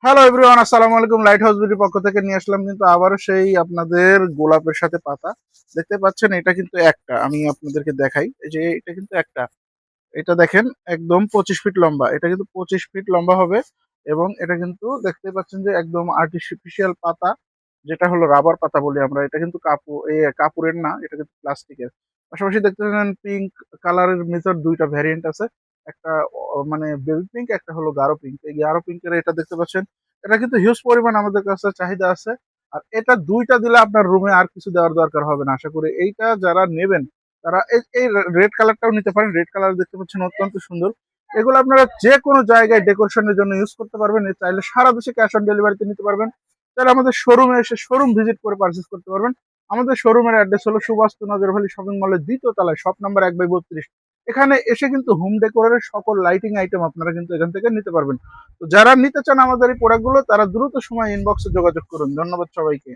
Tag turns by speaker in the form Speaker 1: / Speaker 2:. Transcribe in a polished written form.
Speaker 1: Hello everyone, আসসালামু আলাইকুম। Light house বিউটির পক্ষ থেকে নিয়ে আসলাম কিন্তু আবারও সেই আপনাদের গোলাপের সাথে পাতা। দেখতে পাচ্ছেন এটা কিন্তু একটা, আমি আপনাদেরকে দেখাই। এই যে এটা কিন্তু একটা, এটা দেখেন একদম 25 ফিট লম্বা। এটা কিন্তু 25 ফিট লম্বা হবে এবং এটা কিন্তু দেখতে পাচ্ছেন যে একদম আর্টিফিশিয়াল পাতা, যেটা হলো রাবার পাতা বলি আমরা। এটা কিন্তু কাপড়ের না, এটা কিন্তু প্লাস্টিকের। পাশাপাশি দেখতে পাচ্ছেন পিঙ্ক কালারের মেথড দুইটা ভ্যারিয়েন্ট আছে। একটা মানে বেবি পিঙ্ক, একটা হলো গাঢ় পিঙ্ক। এই গাঢ় পিঙ্কের এটা দেখতে পাচ্ছেন, এটা কিন্তু হিউজ পরিমাণ আমাদের কাছে চাহিদা আছে। আর এটা দুইটা দিলে আপনার রুমে আর কিছু দেওয়ার দরকার হবে না। আশা করি এইটা যারা নেবেন তারা এই রেড কালারটাও নিতে পারেন। রেড কালার দেখতে পাচ্ছেন অত্যন্ত সুন্দর। এগুলো আপনারা যে কোনো জায়গায় ডেকোরেশনের জন্য ইউজ করতে পারবেন। চাইলে সারা দেশে ক্যাশ অন ডেলিভারিতে নিতে পারবেন। তাহলে আমাদের শোরুমে এসে শোরুম ভিজিট করে পারচেস করতে পারবেন। আমাদের শোরুমের অ্যাড্রেস হলো সুবাস্তু নজর ভ্যালি শপিং মলের দ্বিতীয় তলায়, শপ নাম্বার 1/32। এখানে এসে কিন্তু হোম ডেকোরের সকল লাইটিং আইটেম আপনারা কিন্তু এখান থেকে নিতে পারবেন। তো যারা নিতে চান আমাদের এই প্রোডাক্টগুলো, তারা দ্রুত সময় ইনবক্সে যোগাযোগ করুন। ধন্যবাদ সবাইকে।